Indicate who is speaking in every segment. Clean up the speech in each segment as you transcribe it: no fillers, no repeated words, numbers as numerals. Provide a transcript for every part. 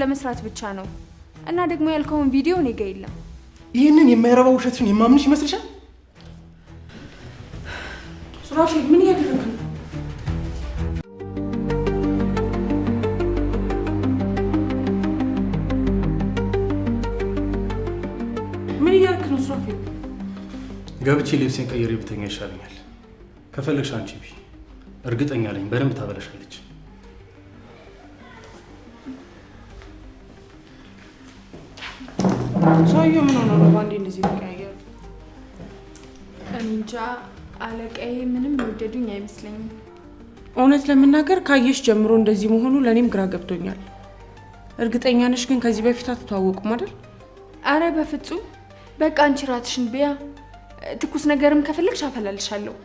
Speaker 1: ለመስራት ብቻ ነው እና ደግሞ ያልከውን ቪዲዮ እኔ ጋር የለም
Speaker 2: ይሄንን የማይረባው ውሸትሽን የማምንሽ ይመስልሻል
Speaker 3: ሱራፌል ምን ያደረክ ነው ምን ያደረክ ነው ሱራፌል
Speaker 2: ገብቼ ልብሴን ቀይሬ ብተኛ ይሻለኛል ከፈለግሽ አንቺ ቢ እርግጠኛ ነኝ በደንብ ታበለሻለች
Speaker 3: ሰውዬው ምን ሆነ ነው ባንዴ እንደዚህ ተቀያየሩ
Speaker 1: እንጃ አለቃዬ ምንም ወደዱኝ አይመስለኝም
Speaker 3: እውነት ለምናገር ካየሽ ጀምሮ እንደዚህ መሆኑ ለኔም ግራ ገብቶኛል እርግጠኛ ነሽ ግን ከዚህ በፊት አትተዋወቁም አይደል
Speaker 1: አረ በፍጹም በቃ አንቺ ራትሽን ቢያ ትኩስ ነገርም ከፈለግሽ አፈላልሻለሁ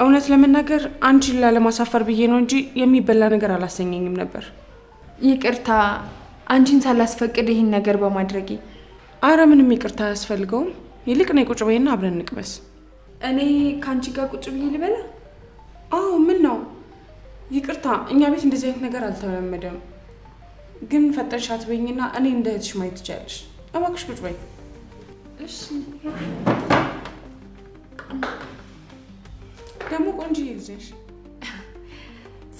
Speaker 3: እውነት ለምናገር አንቺን ላለማሳፈር ብዬ ነው እንጂ የሚበላ ነገር አላሰኘኝም ነበር
Speaker 1: ይቅርታ አንቺን ሳላስፈቅድ ይሄን ነገር በማድረጌ
Speaker 3: አረ ምንም ይቅርታ ያስፈልገውም ይልቅ ነይ ቁጭ በይና አብረን እንቅመስ
Speaker 1: እኔ ካንቺ ጋር ቁጭ ብዬ ልበላ
Speaker 3: አዎ ምን ነው ይቅርታ እኛ ቤት እንደዚህ አይነት ነገር አልተለመደም ግን ፈጠንሻት በይኝና እኔ እንደ እህትሽ ማየት ትችያለሽ እባክሽ ቁጭ በይ
Speaker 1: እሺ
Speaker 3: ደግሞ ቆንጆ ይልዘሽ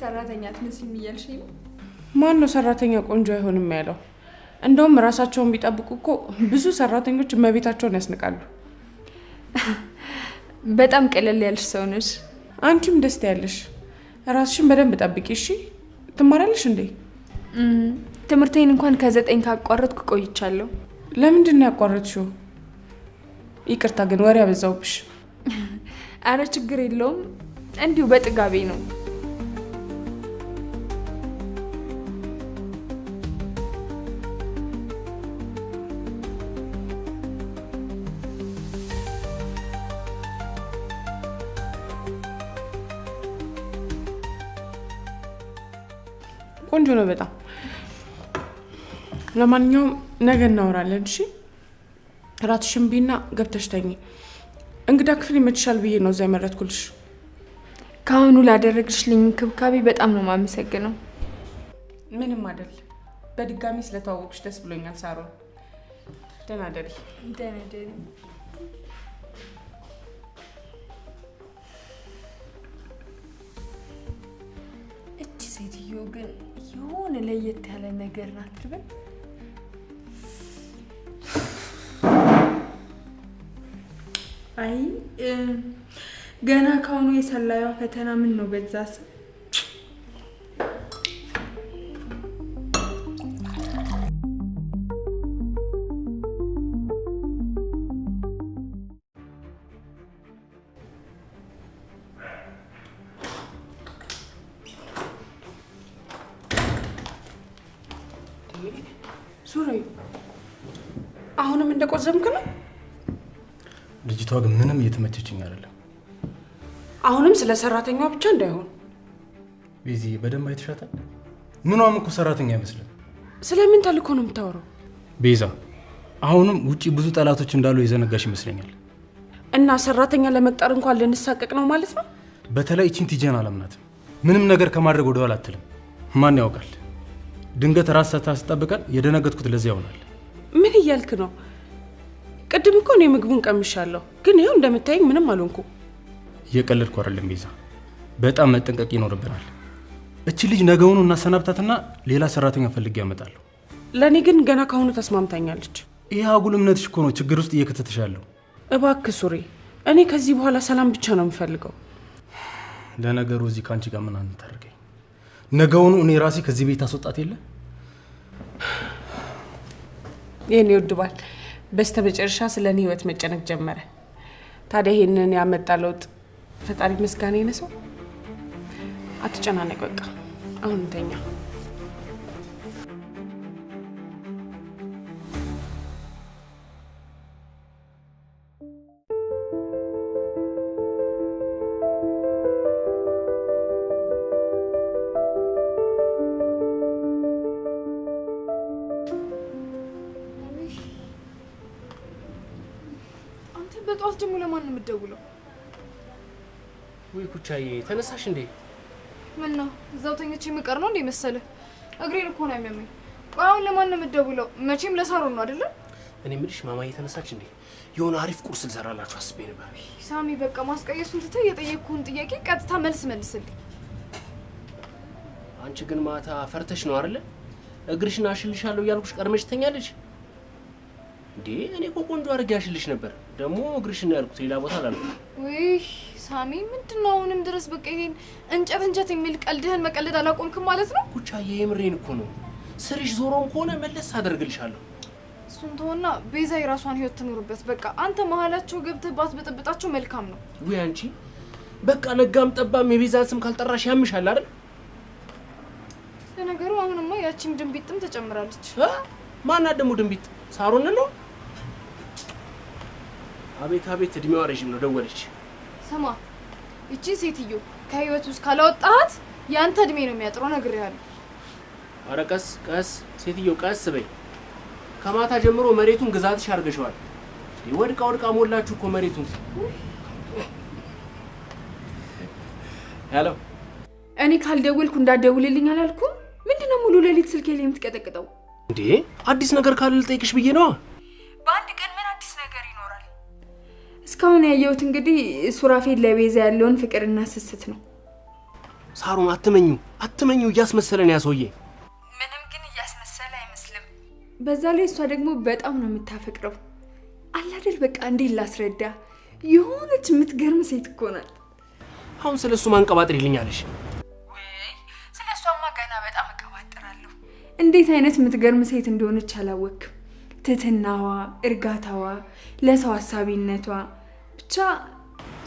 Speaker 1: ሰራተኛ አትመስይም እያልሽኝ ነው
Speaker 3: ማን ነው ሰራተኛ ቆንጆ አይሆንም ያለው እንደውም ራሳቸውን ቢጠብቁ እኮ ብዙ ሰራተኞች እመቤታቸውን ያስንቃሉ
Speaker 1: በጣም ቀለል ያልሽ ሰው ነሽ
Speaker 3: አንቺም ደስ ያለሽ ራስሽን በደንብ ጠብቂ እሺ ትማራለሽ እንዴ
Speaker 1: ትምህርቴን እንኳን ከ9 ካቋረጥኩ ቆይቻለሁ
Speaker 3: ለምንድን ነው ያቋረጥሽው ይቅርታ ግን ወሬ አበዛውብሽ
Speaker 1: አረ ችግር የለውም እንዲሁ በጥጋቤ ነው
Speaker 3: ቆንጆ ነው በጣም ለማንኛውም ነገ እናወራለን እሺ ራትሽን ቢና ገብተሽ ተኚ እንግዳ ክፍል ይመችሻል ብዬ ነው እዛ የመረጥኩልሽ
Speaker 1: ካሁኑ ላደረግሽልኝ እንክብካቤ በጣም ነው ማመሰግነው
Speaker 3: ምንም አይደል በድጋሚ ስለተዋወቅሽ ደስ ብሎኛል ሳሮን ደህና ደሪ
Speaker 1: እቺ ሴትዮ ግን የሆነ ለየት ያለ ነገር ናት አይደል አይ ገና ካሁኑ የሰላዩ ፈተና ምን ነው በዛስ
Speaker 3: ሱሪ አሁንም እንደቆዘምክ ነው
Speaker 2: ልጅቷ ግን ምንም እየተመቸችኝ አይደለም
Speaker 3: አሁንም ስለ ሰራተኛዋ ብቻ እንዳይሆን
Speaker 2: ቤዚ በደንብ አይተሻታል ምኗም እኮ ሰራተኛ አይመስልም
Speaker 3: ስለምን ተልኮ ነው የምታወራው
Speaker 2: ቤዛ አሁንም ውጪ ብዙ ጠላቶች እንዳሉ የዘነጋሽ ይመስለኛል
Speaker 3: እና ሰራተኛ ለመቅጠር እንኳን ልንሳቀቅ ነው ማለት ነው
Speaker 2: በተለይ እቺን ቲጀን አለምናት ምንም ነገር ከማድረግ ወደ ኋላ አትልም ማን ያውቃል ድንገት ራስ ሳታስጠብቀን የደነገጥኩት ለዚህ ይሆናል
Speaker 3: ምን እያልክ ነው ቅድም እኮ ነው ምግቡን ቀምሻለሁ ግን ይሄው እንደምታየኝ ምንም አልሆንኩ
Speaker 2: እየቀለድኩ አይደለም ቤዛ በጣም መጠንቀቅ ይኖርብናል እቺ ልጅ ነገውኑ እናሰናብታትና ሌላ ሰራተኛ ፈልጌ ያመጣለሁ
Speaker 3: ለኔ ግን ገና ካሁኑ ተስማምታኛለች
Speaker 2: ይሄ አጉል እምነትሽ እኮ ነው ችግር ውስጥ እየከተተሻለሁ
Speaker 3: እባክህ ሱሪ እኔ ከዚህ በኋላ ሰላም ብቻ ነው የምፈልገው
Speaker 2: ለነገሩ እዚህ ካንቺ ጋር ምን አንታርገኝ ነገውኑ እኔ ራሴ ከዚህ ቤት አስወጣት የለ
Speaker 3: የኔ ወድባል በስተመጨረሻ ስለኔ ህይወት መጨነቅ ጀመረ ታዲያ ይሄንን ያመጣ ለውጥ ፈጣሪ መስጋና ይነሰው አትጨናነቅ በቃ አሁን እንተኛ
Speaker 1: በጧት ደግሞ ለማን ነው የምትደውለው
Speaker 4: ወይ ኩቻዬ ተነሳሽ እንዴ
Speaker 1: ምን ነው እዛው ተኝቼ የምቀር ነው እንዴ መሰለ እግሬን እኮ ነው የሚያመኝ አሁን ለማን ነው የምትደውለው? መቼም ለሳሮን ነው አይደለ?
Speaker 4: እኔ ምልሽ ማማዬ ተነሳች እንዴ? የሆነ አሪፍ ቁርስ ልሰራላችሁ አስቤ ነበር።
Speaker 1: ሳሚ በቃ ማስቀየሱን ትተህ የጠየቅኩህን ጥያቄ ቀጥታ መልስልኝ።
Speaker 4: አንቺ ግን ማታ ፈርተሽ ነው አይደለ? እግርሽን አሽልሻለሁ እያልኩሽ ቀድመሽ ተኛለሽ እንዴ? እኔ እኮ ቆንጆ አድርጌ አሽልሽ ነበር። ደግሞ እግርሽን ነው ያልኩት፣ ሌላ ቦታ አላልኩም።
Speaker 1: ውይ ሳሚ ምንድነው አሁንም ድረስ በቃ ይሄን እንጨት የሚል ቀልድህን መቀለድ አላቆምክም ማለት ነው?
Speaker 4: ኩቻዬ የምሬን እኮ ነው። ስርሽ ዞሮም ከሆነ መለስ አደርግልሻለሁ።
Speaker 1: እሱን ተወና ቤዛ የራሷን ህይወት ትኖርበት። በቃ አንተ መሀላቸው ገብተህ ባትበጠብጣቸው መልካም ነው።
Speaker 4: ውይ አንቺ በቃ ነጋም ጠባም የቤዛን ስም ካልጠራሽ ያምሻል አይደል?
Speaker 1: ለነገሩ አሁንማ ያቺም ድንቢጥም ተጨምራለች።
Speaker 4: ማናት ደግሞ ድንቢጥ? ሳሮን ነው? አቤት አቤት፣ እድሜዋ ረጅም ነው። ደወለች።
Speaker 1: ስማ እቺ ሴትዮ ከህይወት ውስጥ ካላወጣት ያንተ እድሜ ነው የሚያጥረው ነግሬሃለሁ።
Speaker 4: ኧረ ቀስ ቀስ ሴትዮ ቀስ በይ። ከማታ ጀምሮ መሬቱን ግዛትሽ አድርገሽዋል። ወድቃ ሞላችሁ እኮ መሬቱን። ሄሎ፣
Speaker 1: እኔ ካልደወልኩ እንዳትደውልልኝ አላልኩም? ምንድነው ሙሉ ሌሊት ስልኬ ላይ የምትቀጠቅጠው
Speaker 4: እንዴ? አዲስ ነገር ካለ ልጠይቅሽ ብዬ ነው።
Speaker 1: በአንድ ቀን ምን አዲስ ነገር ይኖራል? እስካሁን ያየሁት እንግዲህ ሱራፌል ለቤዛ ያለውን ፍቅርና ስስት ነው።
Speaker 4: ሳሮን አትመኙ፣ እያስመሰለን ያሰውዬ።
Speaker 1: ምንም ግን እያስመሰለ አይመስልም። በዛ ላይ እሷ ደግሞ በጣም ነው የምታፈቅረው። አላደል በቃ እንዴት ላስረዳ? የሆነች የምትገርም ሴት እኮ ናት።
Speaker 4: አሁን ስለሱ ማንቀባጥር ይልኛለሽ?
Speaker 1: ወይ ስለሷማ ገና በጣም እቀባጥራለሁ። እንዴት አይነት የምትገርም ሴት እንደሆነች አላወቅም። ትትናዋ፣ እርጋታዋ፣ ለሰው ሐሳቢነቷ ብቻ።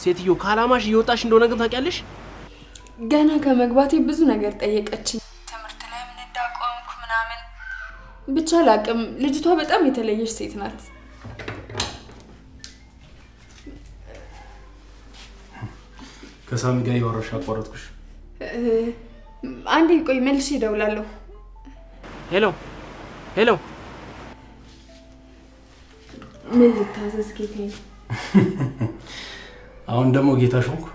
Speaker 4: ሴትዮ ካላማሽ እየወጣሽ እንደሆነ ግን ታውቂያለሽ?
Speaker 1: ገና ከመግባቴ ብዙ ነገር ጠየቀችኝ። ትምህርት ላይ ምን እንዳቆምኩ ምናምን ብቻ ላቅም። ልጅቷ በጣም የተለየች ሴት ናት።
Speaker 2: ከሳሚ ጋር ያወራሽ አቋረጥኩሽ።
Speaker 1: አንዴ ቆይ መልሼ እደውላለሁ።
Speaker 4: ሄሎ
Speaker 1: ምን ልታዘዝ ጌታዬ?
Speaker 2: አሁን ደግሞ ጌታሽ ሆንኩ።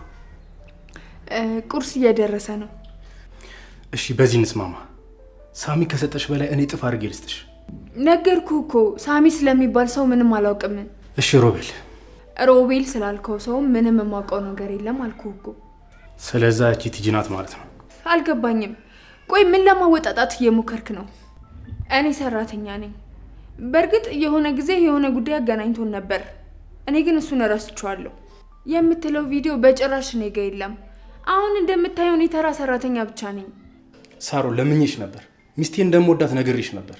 Speaker 1: ቁርስ እየደረሰ ነው።
Speaker 2: እሺ በዚህ እንስማማ። ሳሚ ከሰጠሽ በላይ እኔ ጥፍ አድርጌ ልስጥሽ።
Speaker 1: ነገርኩህ እኮ ሳሚ ስለሚባል ሰው ምንም አላውቅም።
Speaker 2: እሺ ሮቤል
Speaker 1: ስላልከው ሰው ምንም የማውቀው ነገር የለም አልኩህ እኮ።
Speaker 2: ስለዛ እቺ ትጅናት ማለት ነው።
Speaker 1: አልገባኝም። ቆይ ምን ለማወጣጣት እየሞከርክ ነው? እኔ ሰራተኛ ነኝ። በርግጥ የሆነ ጊዜ የሆነ ጉዳይ አገናኝቶን ነበር። እኔ ግን እሱን ረስቼዋለሁ። የምትለው ቪዲዮ በጭራሽ እኔ ጋር የለም። አሁን እንደምታየው እኔ ተራ ሰራተኛ ብቻ ነኝ።
Speaker 2: ሳሮ ለምኝሽ ነበር። ሚስቴን እንደምወዳት ነግሬሽ ነበር።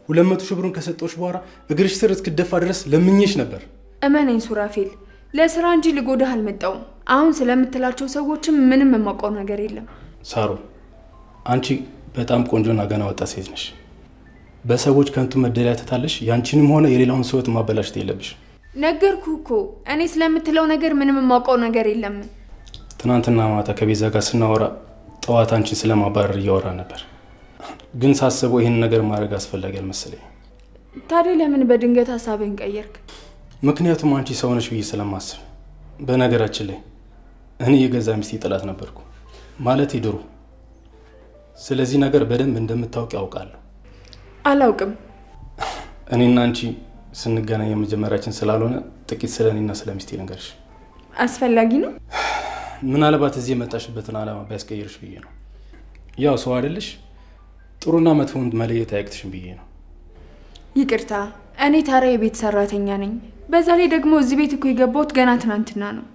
Speaker 2: 200 ሺህ ብሩን ከሰጠሁሽ በኋላ እግርሽ ስር እስክደፋ ድረስ ለምኝሽ ነበር።
Speaker 1: እመነኝ ሱራፌል፣ ለስራ እንጂ ልጎዳህ አልመጣሁም። አሁን ስለምትላቸው ሰዎችም ምንም የማውቀው ነገር የለም።
Speaker 2: ሳሮ አንቺ በጣም ቆንጆና ገና ወጣት ሴት ነሽ። በሰዎች ከንቱ መደለያ ተታለሽ ያንቺንም ሆነ የሌላውን ሰው ማበላሽት የለብሽ።
Speaker 1: ነገርኩህ እኮ እኔ ስለምትለው ነገር ምንም የማውቀው ነገር የለም።
Speaker 2: ትናንትና ማታ ከቤዛ ጋር ስናወራ ጠዋት አንቺን ስለማባረር እያወራ ነበር። ግን ሳስበው ይሄን ነገር ማድረግ አስፈላጊ አልመሰለኝ።
Speaker 1: ታዲያ ለምን በድንገት ሐሳብህን ቀየርክ?
Speaker 2: ምክንያቱም አንቺ ሰው ነሽ ብዬ ስለማስብ። በነገራችን ላይ እኔ የገዛ ሚስቴ ጥላት ነበርኩ ማለት ድሮ። ስለዚህ ነገር በደንብ እንደምታውቂ ያውቃለሁ።
Speaker 1: አላውቅም።
Speaker 2: እኔና አንቺ ስንገናኝ የመጀመሪያችን ስላልሆነ ጥቂት ስለኔና ስለሚስቴ ነገርሽ።
Speaker 1: አስፈላጊ ነው?
Speaker 2: ምናልባት እዚህ የመጣሽበትን ዓላማ ቢያስቀይርሽ ብዬ ነው። ያው ሰው አይደለሽ፣ ጥሩና መጥፎን መለየት አያቅትሽም ብዬ ነው።
Speaker 1: ይቅርታ፣ እኔ ታራ የቤት ሰራተኛ ነኝ። በዛ ላይ ደግሞ እዚህ ቤት እኮ የገባሁት ገና ትናንትና ነው።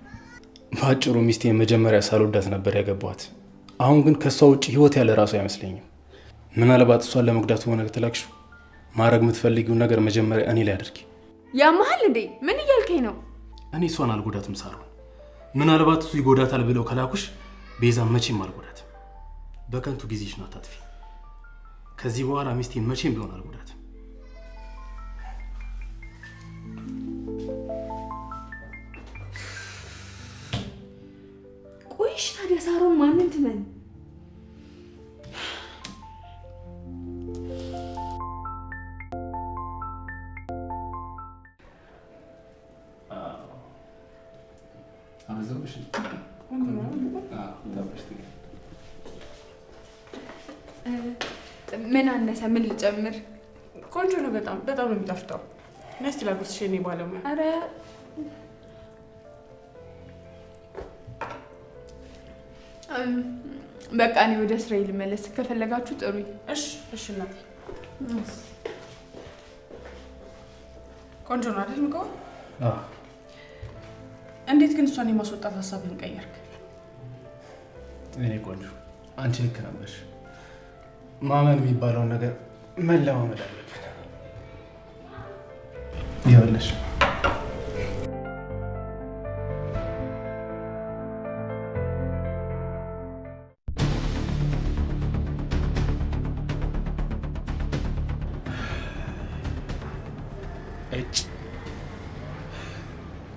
Speaker 2: ባጭሩ ሚስቴ መጀመሪያ ሳልወዳት ነበር ያገባኋት። አሁን ግን ከሷ ውጭ ህይወት ያለ ራሱ አይመስለኝም። ምናልባት እሷን ለመጉዳት ሆነ ከተላክሽው ማድረግ የምትፈልጊውን ነገር መጀመሪያ እኔ ላይ አድርጊ።
Speaker 1: ያማሃል እንዴ? ምን እያልከኝ ነው?
Speaker 2: እኔ እሷን አልጎዳትም ሳሩ። ምናልባት እሱ ይጎዳታል ብለው ከላኩሽ ቤዛ መቼም አልጎዳትም። በከንቱ ጊዜሽን አታጥፊ። ከዚህ በኋላ ሚስቴን መቼም ቢሆን አልጎዳትም።
Speaker 1: ቆይሽ ታዲያ ሳሮን ማንን ትመን? ምን አነሰ? ምን ልጨምር?
Speaker 3: ቆንጆ ነው በጣም በጣም ነው የሚጣፍጠው። ነስቲ ላጉርስሽ የኔ ባለሙያ።
Speaker 1: አረ በቃ እኔ ወደ ስራዬ ልመለስ። ከፈለጋችሁ ጥሩኝ።
Speaker 3: እሺ እናቴ። ቆንጆ ነው አይደል ምግቡ? እንዴት ግን እሷን የማስወጣት ሀሳብን ቀየርክ?
Speaker 2: እኔ ቆንጆ አንቺ ልክ ነበርሽ። ማመን የሚባለውን ነገር መለማመድ አለብን። ይኸውልሽ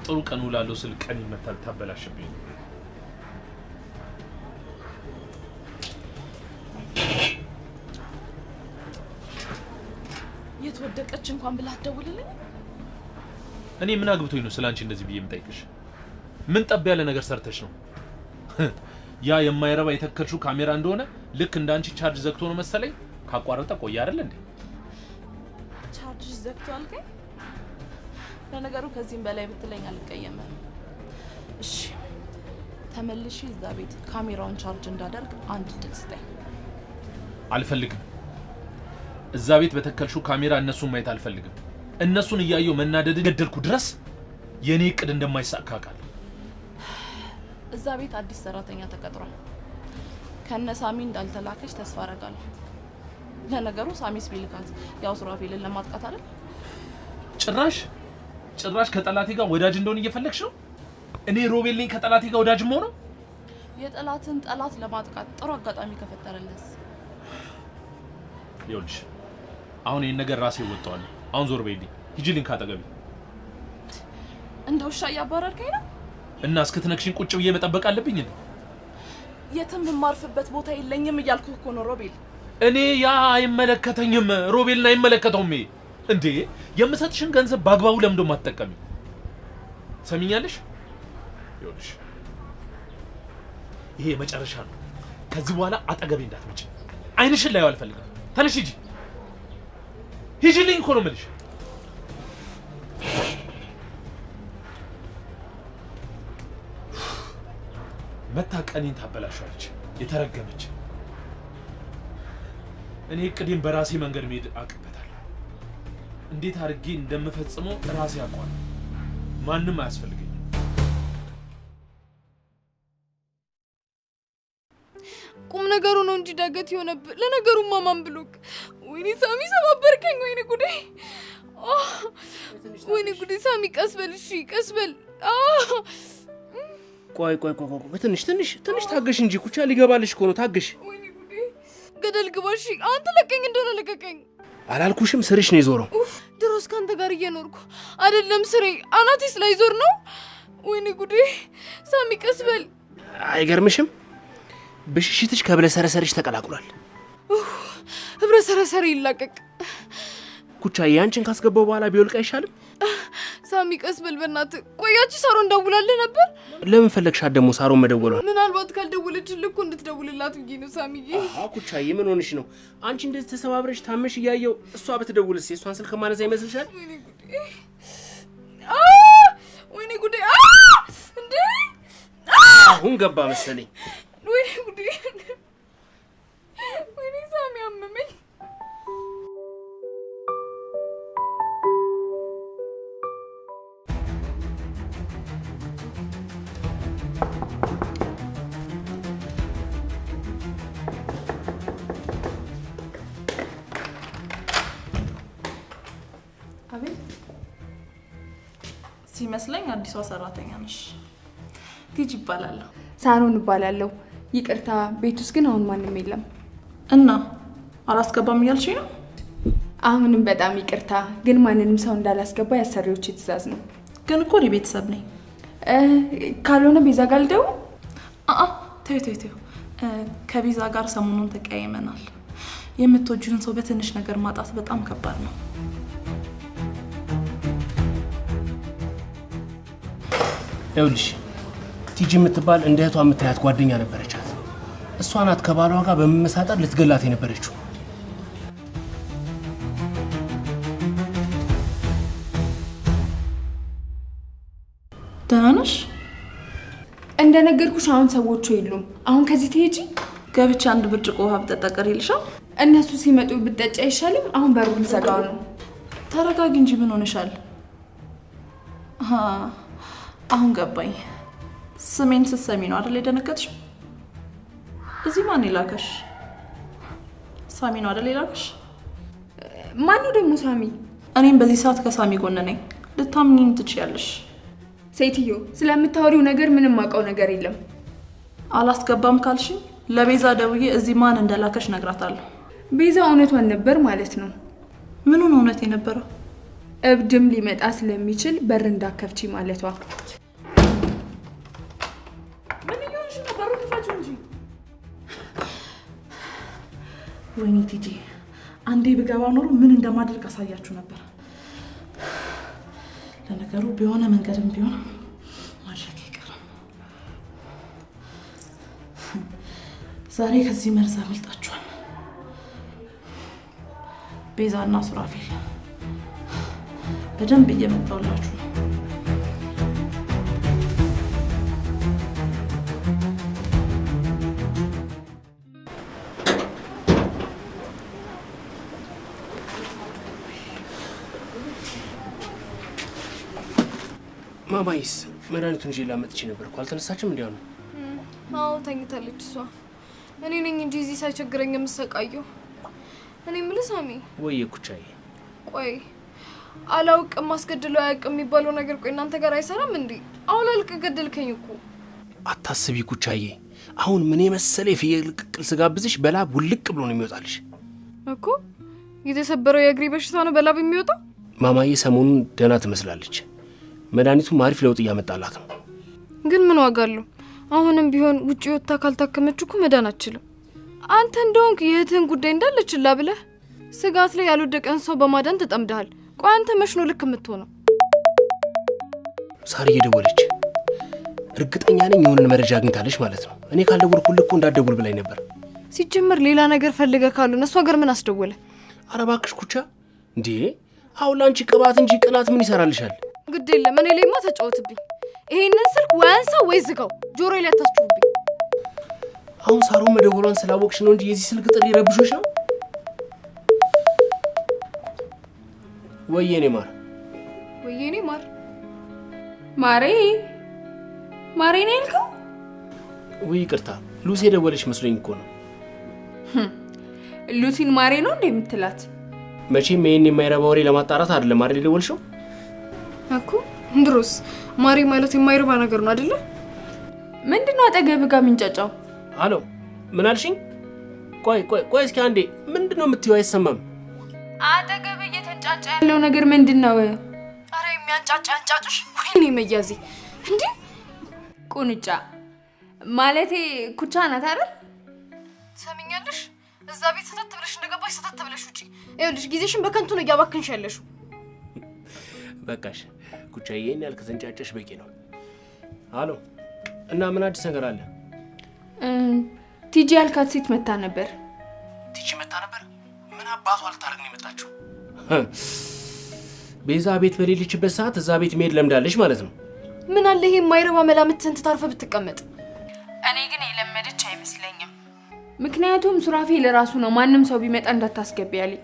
Speaker 5: ጥሩ ቀን ውላለሁ ስል ቀን ይመታል ታበላሽብኝ።
Speaker 6: የተወደቀች እንኳን ብላ አትደውልልኝ?
Speaker 5: እኔ ምን አግብቶኝ ነው ስላንቺ እንደዚህ ብዬ የምጠይቅሽ? ምን ጠብ ያለ ነገር ሰርተሽ ነው? ያ የማይረባ የተከልሽው ካሜራ እንደሆነ ልክ እንዳንቺ ቻርጅ ዘግቶ ነው መሰለኝ ካቋረጠ ቆየ አይደል እንዴ?
Speaker 6: ቻርጅ ዘግቶ አልከኝ? ለነገሩ ከዚህም በላይ ብትለኝ አልቀየምም። እሺ ተመልሼ እዛ ቤት ካሜራውን ቻርጅ እንዳደርግ አንድ እድል ስጠኝ።
Speaker 5: አልፈልግም። እዛ ቤት በተከልሽው ካሜራ እነሱን ማየት አልፈልግም። እነሱን እያየው መናደድ ገደልኩ ድረስ የኔ እቅድ እንደማይሳካ አውቃለሁ።
Speaker 6: እዛ ቤት አዲስ ሰራተኛ ተቀጥሯል። ከነ ሳሚ እንዳልተላከች ተስፋ አደርጋለሁ። ለነገሩ ሳሚስ ቢልካት ያው ሱራፌልን ለማጥቃት አይደል? ጭራሽ ከጠላቴ ጋር ወዳጅ እንደሆነ እየፈለግሽ ነው? እኔ ሮቤል ነኝ ከጠላቴ ጋር ወዳጅ መሆነው? የጠላትን ጠላት ለማጥቃት ጥሩ አጋጣሚ ከፈጠረልስ? ይኸውልሽ አሁን ይሄን ነገር ራሴ ወጣዋለሁ። አሁን ዞር በይልኝ፣ ሂጂልኝ ካጠገቤ። እንደ ውሻ እያባረርከኝ ነው? እና እስክትነክሽኝ ቁጭ ብዬ መጠበቅ አለብኝ እንዴ? የትም የማርፍበት ቦታ የለኝም እያልኩህ እኮ ነው ሮቤል። እኔ ያ አይመለከተኝም፣ ሮቤልን አይመለከተውም። እንዴ የምሰጥሽን ገንዘብ በአግባቡ ለምንድን ነው የማትጠቀሚው? ሰሚኛለሽ? ይኸውልሽ ይሄ መጨረሻ ነው። ከዚህ በኋላ አጠገቤ እንዳትመጪ። አይንሽን ላየው አልፈልግም። ተነሽ ሂጂ። ሂጂልኝ እኮ ነው የምልሽ። መታ ቀኔን ታበላሻለች የተረገመች። እኔ እቅዴን በራሴ መንገድ መሄድ አቅበታለሁ። እንዴት አድርጌ እንደምፈጽመው ራሴ አውቃለሁ። ማንም አያስፈልገኝም።
Speaker 1: ቁም ነገሩ ነው እንጂ ዳገት ይሆነብህ። ለነገሩማ ማን ብሎክ? ወይኔ ሳሚ ሰባበርከኝ። ወይኔ ጉዴ! ወይኔ ጉዴ! ሳሚ ቀስበል፣ እሺ ቀስበል።
Speaker 4: ቆይ ትንሽ ታገሽ እንጂ ኩቻ ሊገባልሽ እኮ ነው። ታገሽ።
Speaker 1: ወይኔ ጉዴ! ገደል ግባ። እሺ አንተ ለቀኝ እንደሆነ ለቀቀኝ።
Speaker 4: አላልኩሽም? ስርሽ ነው የዞረው።
Speaker 1: ድሮስ ካንተ ጋር እየኖርኩ አይደለም ስሬ አናቴስ ላይ ዞር ነው። ወይኔ ጉዴ! ሳሚ ቀስበል።
Speaker 4: አይገርምሽም? ብሽሽትሽ ከብለሰረሰርሽ ተቀላቅሏል።
Speaker 1: ህብረሰረሰር ይላቀቅ።
Speaker 4: ኩቻ ያንቺን ካስገባው በኋላ ቢወልቅ አይሻልም?
Speaker 1: ሳሚ ቀስበል በእናትህ። ቆያቺ ሳሮን ደውላለህ ነበር?
Speaker 4: ለምን ፈለግሻት ደግሞ ሳሮን መደወሏ?
Speaker 1: ምናልባት ካልደወለችልህ እኮ እንድትደውልላት ብዬ ነው ሳሚዬ።
Speaker 4: ኩቻዬ ምን ሆነሽ ነው? አንቺ እንደዚህ ተሰባብረሽ ታመሽ እያየው እሷ ብትደውልስ የእሷን ስልክ ማነሳ ይመስልሻል?
Speaker 1: ወይኔ ጉዴ! ወይኔ ጉዴ! እንዴ!
Speaker 4: አሁን ገባ መሰለኝ።
Speaker 1: ወይኔ ጉዴ! ወይኔ ሳሚ አመመኝ።
Speaker 6: አቤት። ሲመስለኝ አዲሷ ሰራተኛ ነሽ። ቲጂ ይባላል።
Speaker 1: ሳሮን እባላለሁ። ይቅርታ ቤት ውስጥ ግን አሁን ማንም የለም።
Speaker 6: እና አላስገባም እያልሽኝ ነው?
Speaker 1: አሁንም በጣም ይቅርታ፣ ግን ማንንም ሰው እንዳላስገባ ያሰሪዎች ትዕዛዝ ነው።
Speaker 6: ግን እኮ ቤተሰብ ነኝ።
Speaker 1: ካልሆነ ቤዛ ጋር ልደውል?
Speaker 6: ተይው። ከቤዛ ጋር ሰሞኑን ተቀያይመናል። የምትወጂውን ሰው በትንሽ ነገር ማጣት በጣም ከባድ ነው።
Speaker 4: ይኸውልሽ ቲጂ የምትባል እንደ እህቷ የምታያት ጓደኛ ነበረቻት። እሷ ናት ከባሏ ጋር በመመሳጠር ልትገላት የነበረችው።
Speaker 7: ደህና ነሽ?
Speaker 1: እንደነገርኩሽ አሁን ሰዎቹ የሉም። አሁን ከዚህ ትሄጂ?
Speaker 7: ገብቼ አንድ ብርጭቆ ውሃ ብጠጣ ቀር ይልሻል?
Speaker 1: እነሱ ሲመጡ ብትጠጪ አይሻልም? አሁን በሩ ልዘጋው ነው።
Speaker 7: ተረጋጊ እንጂ ምን ሆነሻል? አሁን ገባኝ። ስሜን ስትሰሚ ነው አይደል የደነገጥሽው? እዚህ ማን ይላከሽ? ሳሚ ነው አይደል ይላከሽ?
Speaker 1: ማን ነው ደግሞ ሳሚ?
Speaker 7: እኔም በዚህ ሰዓት ከሳሚ ጎን ነኝ። ልታምኚኝ ትችያለሽ።
Speaker 1: ሴትዮ ስለምታወሪው ነገር ምንም ማውቀው ነገር የለም።
Speaker 7: አላስገባም ካልሽኝ ለቤዛ ደውዬ እዚህ ማን እንደላከሽ ነግራታለሁ።
Speaker 1: ቤዛ እውነቷን ነበር ማለት ነው።
Speaker 7: ምኑን እውነት የነበረው?
Speaker 1: እብድም ሊመጣ ስለሚችል በር እንዳከፍቺ ማለቷ።
Speaker 7: ምን ይሆንሽ ነው? በሩ ክፈችው እንጂ። ወይኔ ቲጂ፣ አንዴ ብገባ ኖሮ ምን እንደማደርግ አሳያችሁ ነበር። ለነገሩ ቢሆነ መንገድም ቢሆን ማድረግ አይቀርም። ዛሬ ከዚህ መርዝ አመልጣችኋል። ቤዛና ሱራፌል በደንብ እየመጣሁላችሁ ነው።
Speaker 4: ማማይስ መድኃኒቱን ይዤ ላመጥቼ ነበር እኮ አልተነሳችም እንዴ? ነው
Speaker 8: አዎ ተኝታለች እሷ። እኔ ነኝ እንጂ እዚህ ሳይቸግረኝ የምሰቃየው። እኔ የምልህ ሳሚ።
Speaker 4: ወይ ኩቻዬ፣
Speaker 8: ቆይ አላውቅም ማስገድለው አያውቅም የሚባለው ነገር ቆይ እናንተ ጋር አይሰራም እንዴ? አሁን አልክ ገደልከኝ እኮ።
Speaker 4: አታስቢ ኩቻዬ፣ አሁን ምን የመሰለ የፍየል ቅቅል ስጋብዝሽ በላብ ውልቅ ብሎ ነው የሚወጣልሽ
Speaker 8: እኮ። የተሰበረው የእግሬ በሽታ ነው በላብ የሚወጣው?
Speaker 4: ማማዬ ሰሞኑን ደህና ትመስላለች። መድኃኒቱ አሪፍ ለውጥ እያመጣላት ነው።
Speaker 8: ግን ምን ዋጋ አለው? አሁንም ቢሆን ውጪ ወጣ ካልታከመች እኮ መዳን አትችልም። አንተ እንደውም የእህትህን ጉዳይ እንዳለችላ ብለህ ስጋት ላይ ያልወደቀን ሰው በማዳን ተጠምደሃል። ቆይ አንተ መች ነው ልክ የምትሆነው?
Speaker 4: ሳሪ እየደወለች እርግጠኛ ነኝ የሆነ መረጃ አግኝታለች ማለት ነው። እኔ ካልደወልኩልህ እኮ እንዳትደውል ብላኝ ነበር።
Speaker 8: ሲጀመር ሌላ ነገር ፈልገህ ካልሆነ እሷ ጋር ምን አስደወለ?
Speaker 4: ኧረ እባክሽ ኩቻ፣ እንዴ አሁን ላንቺ ቅባት እንጂ ቅናት ምን ይሰራልሻል?
Speaker 8: ግድ የለም እኔ ላይማ ተጫወትብኝ። ይሄንን ስልክ ወይ አንሳው ወይ ዝጋው። ጆሮ ላይ አታስጩብኝ።
Speaker 4: አሁን ሳሮን መደወሏን ስላወቅሽ ነው እንጂ የዚህ ስልክ ጥሪ ረብሾሽ ነው? ወይኔ ማር፣
Speaker 8: ወይኔ ማር፣
Speaker 1: ማሬ ማሬ ነው ያልከው?
Speaker 4: ወይ ይቅርታ፣ ሉሲ ደወለች መስሎኝ እኮ ነው።
Speaker 1: ሉሲን ማሬ ነው እንዴ የምትላት?
Speaker 4: መቼም ይሄን የማይረባ ወሬ ለማጣራት አይደለም አይደል ደወልሽው?
Speaker 8: እኮ እንድሮስ ማሪ ማለት የማይረባ ነገር ነው አይደለ?
Speaker 1: ምንድነው አጠገብ ጋር ምንጫጫው?
Speaker 4: አሎ ምን አልሽኝ? ቆይ እስኪ አንዴ ምንድነው የምትይው? አይሰማም።
Speaker 1: አጠገብ እየተንጫጫ ያለው ነገር ምንድነው?
Speaker 8: አረ የሚያንጫጫ አንጫጭሽ። ወይኔ መያዜ እንዴ!
Speaker 1: ቁንጫ ማለቴ ኩቻ ናት አይደል?
Speaker 8: ሰሚኛለሽ? እዛ ቤት ሰተት ብለሽ እንደገባሽ ሰተት ብለሽ ውጪ። ይኸውልሽ ጊዜሽን በከንቱ ነው ያባክንሽ ያለሽው።
Speaker 4: በቃሽ ኩቻዬ፣ ይሄን ያልክ ተንጫጫሽ በቂ ነው። አሎ እና ምን አዲስ ነገር አለ?
Speaker 1: ቲጂ ያልካት ሴት መታ ነበር።
Speaker 4: ቲጂ መታ ነበር? ምን አባቷ ልታረግ ነው የመጣችው? ቤዛ ቤት በሌለችበት ሰዓት እዛ ቤት መሄድ ለምዳለች ማለት ነው።
Speaker 8: ምን አለ ይሄ የማይረባ መላምትን ትታርፈ ብትቀመጥ።
Speaker 1: እኔ ግን የለመደች አይመስለኝም። ምክንያቱም ሱራፌል ለራሱ ነው ማንም ሰው ቢመጣ እንዳታስገቢ ያለኝ።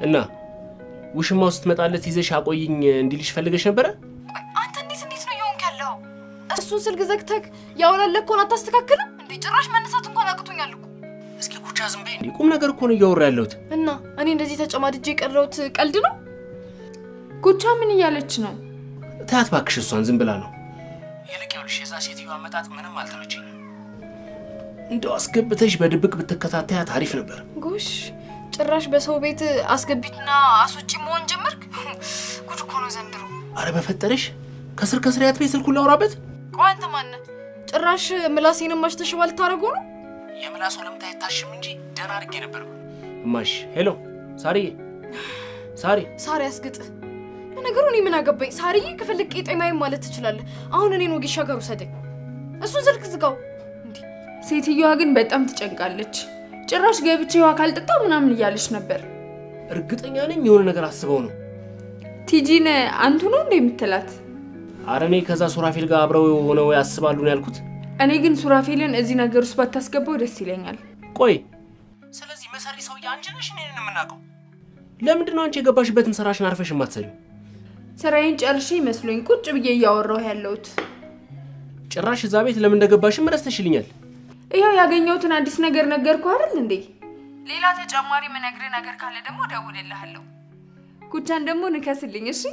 Speaker 4: እና ውሽማው ስትመጣለት ይዘሽ አቆይኝ እንዲልሽ ፈልገሽ ነበር?
Speaker 8: አንተ እንዴት ነው የሆንክ ያለው? እሱን ስልክ ዘግተክ ያውላለከውን አታስተካክልም እንዴ? ጭራሽ መነሳት እንኳን አቅቶኛል እኮ።
Speaker 4: እስኪ ኩቻ ዝም በይ እንዴ! ቁም ነገር እኮ ነው እያወራ ያለሁት።
Speaker 8: እና እኔ እንደዚህ ተጨማድጄ የቀረሁት ቀልድ ነው?
Speaker 1: ኩቻ ምን እያለች ነው?
Speaker 4: ታያት እባክሽ፣ እሷን ዝም ብላ ነው። ይልቅ ይኸውልሽ የዛ ሴትዮ አመጣጥ ምንም አልተመቸኝም። እንደው አስገብተሽ በድብቅ ብትከታተያት አሪፍ ነበር።
Speaker 8: ጎሽ ጭራሽ በሰው ቤት አስገቢትና አስወጪ መሆን ጀመርክ። ጉድ እኮ ነው ዘንድሮ።
Speaker 4: አረ በፈጠረሽ ከስር ያት ቤት ስልኩን ላውራበት።
Speaker 8: ቆይ አንተ ማን ነህ? ጭራሽ ምላሴንም ማሽተሽባል ታረጉ ነው?
Speaker 4: የምላሱ ለምታ አይታሽም እንጂ ደህና አድርጌ ነበር። እማሽ ሄሎ፣ ሳሪዬ፣ ሳሪ
Speaker 8: አስግጥ። ነገሩ እኔ ምን አገባኝ? ሳሪዬ ክፍል ቄጤማዬ ማለት ትችላለህ። አሁን እኔን ወጌሻ ጋር ውሰደኝ። እሱን ስልክ ዝጋው። እንዴ
Speaker 1: ሴትዮዋ ግን በጣም ትጨንቃለች። ጭራሽ ገብቼ ውሃ ካልጠጣው ምናምን እያለች ነበር።
Speaker 4: እርግጠኛ ነኝ የሆነ ነገር አስበው ነው።
Speaker 1: ቲጂን አንቱ ነው እንደ የምትላት?
Speaker 4: አረኔ ከዛ ሱራፌል ጋር አብረው ሆነው ያስባሉ ነው ያልኩት።
Speaker 1: እኔ ግን ሱራፌልን እዚህ ነገር ውስጥ ባታስገባው ደስ ይለኛል።
Speaker 4: ቆይ ስለዚህ መሰሪ ሰውዬ አንቺ ነሽ እኔን የምናውቀው? ለምንድን ነው አንቺ የገባሽበትን ስራሽን አርፈሽ የማትሰሪው?
Speaker 1: ስራዬን ጨርሼ መስሎኝ ቁጭ ብዬ እያወራሁ ያለሁት።
Speaker 4: ጭራሽ እዛ ቤት ለምን እንደገባሽም ረስተሽልኛል።
Speaker 1: ይሄው ያገኘሁትን አዲስ ነገር ነገርኩ አይደል እንዴ? ሌላ ተጨማሪ መነግር ነገር ካለ ደግሞ ደውልልሃለሁ። ኩቻን ደግሞ ንከስልኝ እሺ?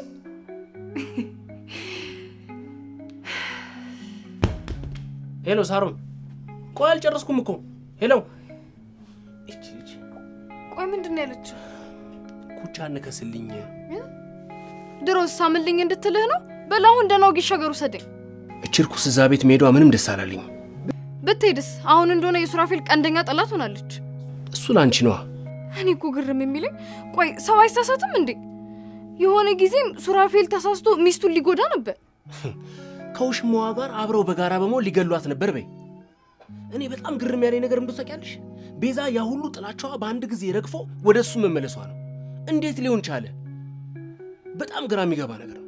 Speaker 4: ሄሎ ሳሮን፣ ቆይ አልጨረስኩም እኮ። ሄሎ
Speaker 8: ቆይ ምንድነው ያለችው?
Speaker 4: ኩቻን ንከስልኝ።
Speaker 8: ድሮስ ሳምልኝ እንድትልህ ነው? በላው እንደናው ጊሻገሩ ሰደኝ።
Speaker 4: እችርኩስ እዛ ቤት ሜዷ ምንም ደስ አላለኝ።
Speaker 8: ብትሄድስ አሁን እንደሆነ የሱራፌል ቀንደኛ ጠላት ሆናለች።
Speaker 4: እሱ ላንቺ ነው።
Speaker 8: እኔ እኮ ግርም የሚለኝ ቆይ ሰው አይሳሳትም እንዴ? የሆነ ጊዜም ሱራፌል ተሳስቶ ሚስቱን ሊጎዳ ነበር።
Speaker 4: ከውሽማዋ ጋር አብረው በጋራ በመሆን ሊገሏት ነበር በይ። እኔ በጣም ግርም ያለኝ ነገር እንደው ታውቂያለሽ? ቤዛ ያ ሁሉ ጥላቻዋ በአንድ ጊዜ ረግፎ ወደሱ መመለሷ ነው። እንዴት ሊሆን ቻለ? በጣም ግራ የሚገባ ነገር ነው።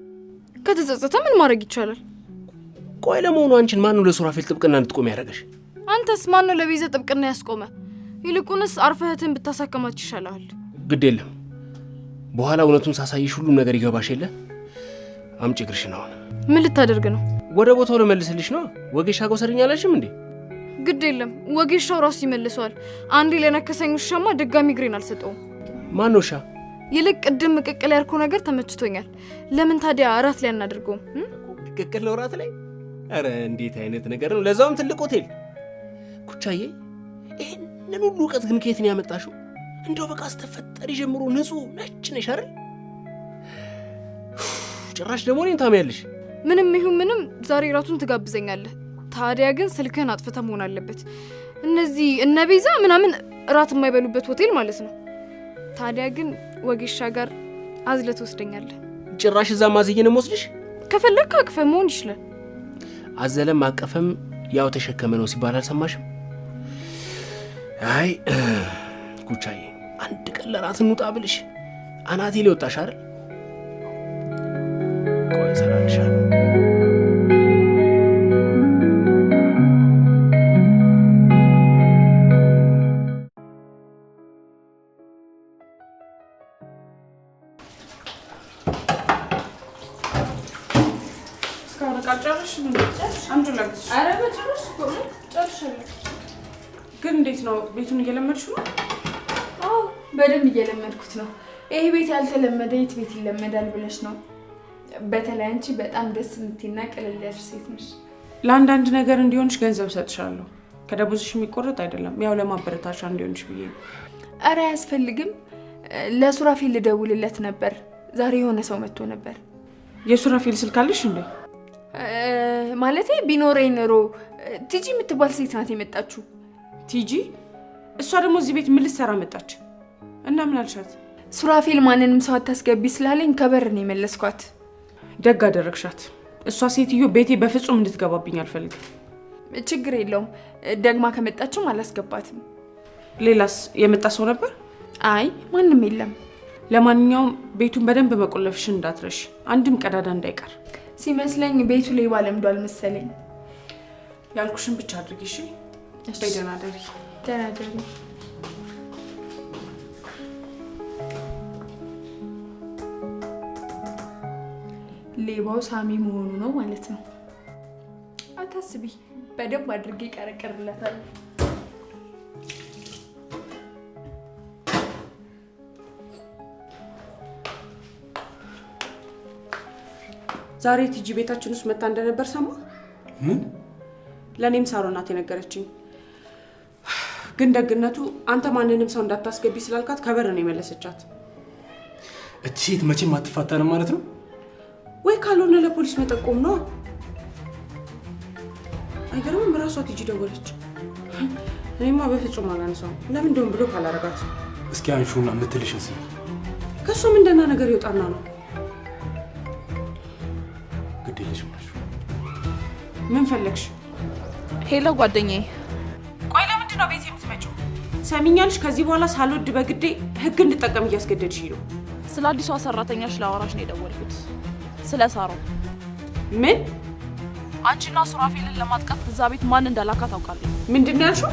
Speaker 8: ከተጸጸተ ምን ማድረግ ይቻላል?
Speaker 4: ቆይ ለመሆኑ አንቺን ማን ነው ለሱራፌል ጥብቅና እንድትቆም ያደረገሽ?
Speaker 8: አንተስ ማን ነው ለቤዛ ጥብቅና ያስቆመ? ይልቁንስ አርፈህትን ብታሳከማች ይሻላል።
Speaker 4: ግድ የለም በኋላ እውነቱን ሳሳይሽ ሁሉም ነገር ይገባሽ የለ። አምጪ እግርሽን። አሁን
Speaker 8: ምን ልታደርግ ነው?
Speaker 4: ወደ ቦታው ለመልስልሽ ነው። ወጌሻ ጎሰርኛለሽም እንዴ?
Speaker 8: ግድ የለም ወጌሻው ራሱ ይመልሰዋል። አንዴ ለነከሰኝ ውሻማ ድጋሚ እግሬን አልሰጠውም።
Speaker 4: ማን ነው ውሻ?
Speaker 8: ይልቅ ቅድም ቅቅል ያልከው ነገር ተመችቶኛል። ለምን ታዲያ እራት ላይ አናደርገውም?
Speaker 4: ቅቅል ነው እራት ላይ? አረ እንዴት አይነት ነገር ነው! ለዛውም ትልቅ ሆቴል። ኩቻዬ ይሄንን ሁሉ እውቀት ግን ከየት ነው ያመጣሽው? እንደው በቃ አስተፈጠሪ ጀምሮ ንጹህ ነጭ ነሽ አይደል? ጭራሽ ደግሞ እኔን ታሚያለሽ።
Speaker 8: ምንም ይሁን ምንም ዛሬ እራቱን ትጋብዘኛለህ። ታዲያ ግን ስልክህን አጥፍተህ መሆን አለበት። እነዚህ እነ ቤዛ ምናምን እራት የማይበሉበት ሆቴል ማለት ነው። ታዲያ ግን ወጌሻ ጋር አዝለህ ትወስደኛለህ።
Speaker 4: ጭራሽ እዛ ማዝየንም ወስድሽ?
Speaker 8: ከፈለክ አቅፈ መሆን ይችላል።
Speaker 4: አዘለም አቀፈም ያው ተሸከመ ነው ሲባል አልሰማሽም? አይ ኩቻዬ አንድ ቀን ለራት እንውጣ ብልሽ አናቴ ሊወጣሽ አይደል? ቆይ ሰራልሻለሁ።
Speaker 3: ግን እንዴት ነው ቤቱን እየለመድሽ ነው?
Speaker 1: አዎ በደንብ እየለመድኩት ነው። ይሄ ቤት ያልተለመደ የት ቤት ይለመዳል ብለሽ ነው? በተለይ አንቺ በጣም ደስ የምትይና ቀለል ያልሽ ሴት ነሽ።
Speaker 3: ለአንዳንድ ነገር እንዲሆንሽ ገንዘብ ሰጥሻለሁ። ከደሞዝሽ የሚቆረጥ አይደለም፣ ያው ለማበረታቻ እንዲሆንሽ ብዬ ነው።
Speaker 1: ኧረ አያስፈልግም። ለሱራፌል ልደውልለት ነበር። ዛሬ የሆነ ሰው መጥቶ ነበር።
Speaker 3: የሱራፌል ስልክ አለሽ እንዴ?
Speaker 1: ማለቴ ቢኖረኝ ኖሮ ቲጂ የምትባል ሴት ናት የመጣችው።
Speaker 3: ቲጂ? እሷ ደግሞ እዚህ ቤት ምን ልትሰራ መጣች? እና ምን አልሻት?
Speaker 1: ሱራፌል ማንንም ሰው አታስገቢ ስላለኝ ከበር ነው የመለስኳት።
Speaker 3: ደግ አደረግሻት። እሷ ሴትዮ ቤቴ በፍጹም እንድትገባብኝ አልፈልግም።
Speaker 1: ችግር የለውም። ደግማ ከመጣችም አላስገባትም።
Speaker 3: ሌላስ የመጣ ሰው ነበር?
Speaker 1: አይ ማንም የለም።
Speaker 3: ለማንኛውም ቤቱን በደንብ መቆለፍሽን እንዳትረሽ፣ አንድም ቀዳዳ እንዳይቀር።
Speaker 1: ሲመስለኝ ቤቱ ላይ ባለምዷል መሰለኝ።
Speaker 3: ያልኩሽን ብቻ አድርጊ እሺ? ደህና ደሪ።
Speaker 1: ደህና ደሪ። ሌባው ሳሚ መሆኑ ነው ማለት ነው። አታስቢ፣ በደንብ አድርጌ ቀረቀርለታለሁ።
Speaker 3: ዛሬ ቲጂ ቤታችን ውስጥ መጣ እንደነበር ሰማ?
Speaker 2: ምን?
Speaker 3: ለኔም ሳሮን ናት የነገረችኝ። ግን ደግነቱ አንተ ማንንም ሰው እንዳታስገቢ ስላልካት ከበር ነው የመለሰቻት።
Speaker 2: እቺ ሴት መቼም አትፋታንም ማለት ነው?
Speaker 3: ወይ ካልሆነ ለፖሊስ መጠቆም ነው። አይገርምም? ራሷ ቲጂ ደወለች። እኔማ በፍጹም አላነሳውም። ለምን እንደውም ብሎ ካላረጋት።
Speaker 2: እስኪ አንሹና የምትልሽን ስሚ።
Speaker 3: ከሷም እንደና ነገር ይወጣና ነው።
Speaker 2: ግዴለሽ ማለት
Speaker 3: ምን ፈለግሽ?
Speaker 7: ሄሎ ጓደኛዬ።
Speaker 3: ቆይ ለምንድን ነው ቤት የምትመጪው? ሰሚኛልሽ? ከዚህ በኋላ ሳልወድ በግዴ ህግ እንድጠቀም እያስገደድሽ ነው።
Speaker 7: ስለ አዲሷ ሰራተኛሽ ላወራሽ ነው የደወልኩት። ስለ ሳሮን።
Speaker 3: ምን?
Speaker 7: አንቺና ሱራፌልን ለማጥቃት እዛ ቤት ማን እንዳላካ ታውቃለህ?
Speaker 3: ምንድን ነው ያልሽው?